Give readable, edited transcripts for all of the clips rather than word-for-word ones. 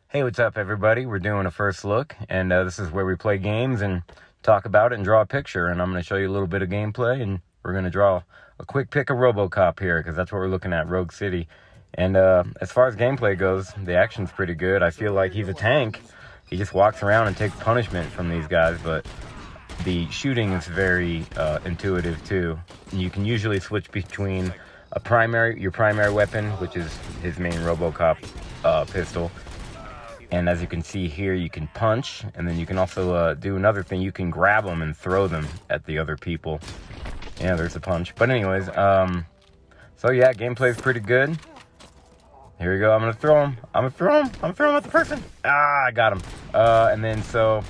Hey, what's up, everybody? We're doing a first look, and this is where we play games and talk about it and draw a picture. And I'm going to show you a little bit of gameplay, and we're going to draw a quick pick of Robocop here, because that's what we're looking at, Rogue City. And as far as gameplay goes, the action's pretty good. I feel like he's a tank. He just walks around and takes punishment from these guys, but the shooting is very intuitive, too. And you can usually switch between your primary weapon, which is his main Robocop pistol. And as you can see here, you can punch, and then you can also do another thing. You can grab them and throw them at the other people. Yeah, there's a punch. But anyways, so yeah, gameplay's pretty good. Here we go. I'm gonna throw him. I'm gonna throw him at the person. Ah, I got him. And then so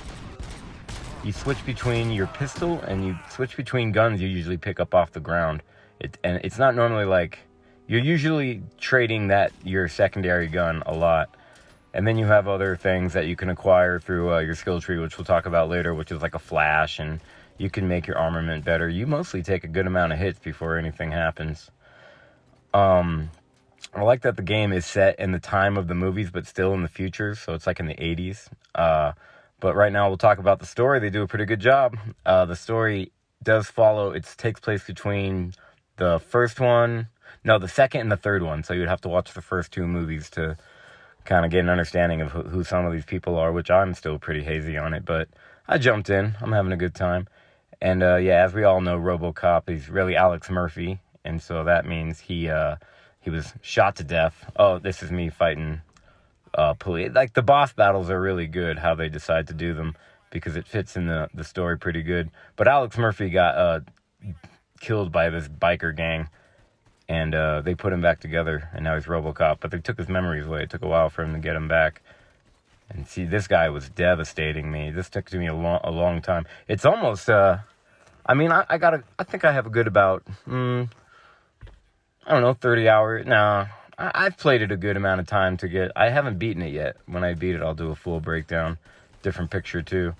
you switch between your pistol and you switch between guns you usually pick up off the ground. And it's not normally like, you're usually trading your secondary gun a lot. And then you have other things that you can acquire through your skill tree, which we'll talk about later, which is like a flash, and you can make your armament better. You mostly take a good amount of hits before anything happens. I like that the game is set in the time of the movies, but still in the future, so it's like in the 80s. But right now we'll talk about the story. They do a pretty good job. The story does follow, it takes place between the second and the third one, so you'd have to watch the first two movies to kind of get an understanding of who some of these people are, which I'm still pretty hazy on it, but I jumped in. I'm having a good time. And yeah, as we all know, Robocop is really Alex Murphy, and so that means he was shot to death. Oh, this is me fighting police. Like, the boss battles are really good, how they decide to do them, because it fits in the story pretty good. But Alex Murphy got killed by this biker gang, and they put him back together, and now he's Robocop. But they took his memories away. It took a while for him to get him back. And see, this guy was devastating me. This took me a long time. It's almost, I think I have a good about, 30 hours. No, I've played it a good amount of time I haven't beaten it yet. When I beat it, I'll do a full breakdown. Different picture, too.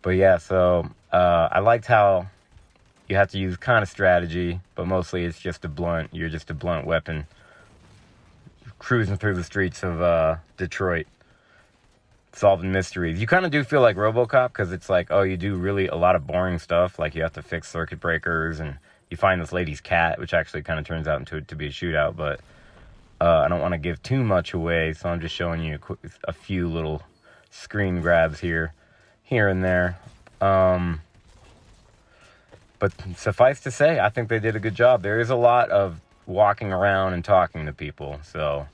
But yeah, so I liked how you have to use kind of strategy, but mostly it's just you're just a blunt weapon cruising through the streets of Detroit, solving mysteries. You kind of do feel like Robocop, because it's like, oh, you do really a lot of boring stuff, like you have to fix circuit breakers, and you find this lady's cat, which actually kind of turns out to be a shootout, but I don't want to give too much away, so I'm just showing you a few little screen grabs here and there. But suffice to say, I think they did a good job. There is a lot of walking around and talking to people, so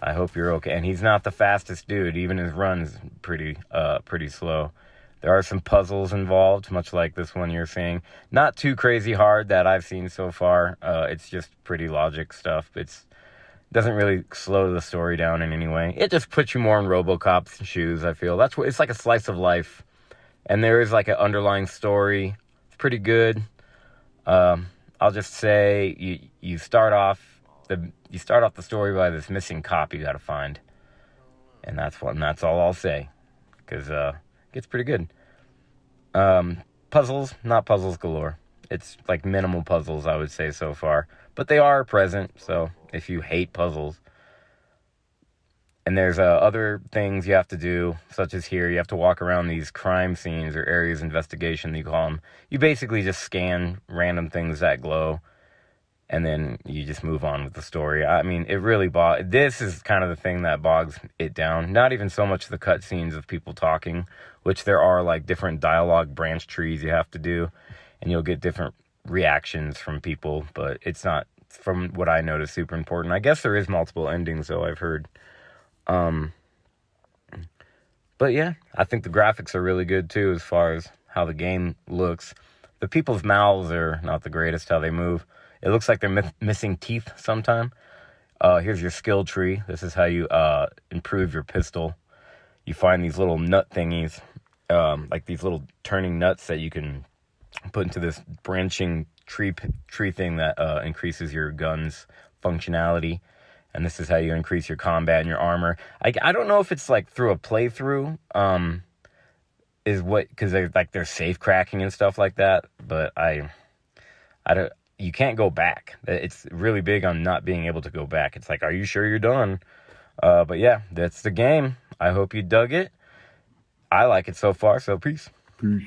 I hope you're okay. And he's not the fastest dude. Even his run's pretty slow. There are some puzzles involved, much like this one you're seeing. Not too crazy hard that I've seen so far. It's just pretty logic stuff. It doesn't really slow the story down in any way. It just puts you more in Robocop's shoes, I feel. It's like a slice of life. And there is like an underlying story. Pretty good. I'll just say you start off the story by this missing cop you got to find, and that's all I'll say, because it gets pretty good. Puzzles, not puzzles galore. It's like minimal puzzles, I would say, so far, but they are present. So if you hate puzzles. And there's other things you have to do, such as here, you have to walk around these crime scenes or areas of investigation, you call them. You basically just scan random things that glow, and then you just move on with the story. I mean, it really this is kind of the thing that bogs it down. Not even so much the cutscenes of people talking, which there are like different dialogue branch trees you have to do, and you'll get different reactions from people, but it's not, from what I noticed, super important. I guess there is multiple endings, though, I've heard. But yeah, I think the graphics are really good too, as far as how the game looks. The people's mouths are not the greatest, how they move. It looks like they're missing teeth sometime. Here's your skill tree. This is how you improve your pistol. You find these little nut thingies, like these little turning nuts that you can put into this branching tree thing that increases your gun's functionality. And this is how you increase your combat and your armor. I don't know if it's like through a playthrough, because they're safe cracking and stuff like that. But you can't go back. It's really big on not being able to go back. It's like, are you sure you're done? But yeah, that's the game. I hope you dug it. I like it so far, so peace. Peace.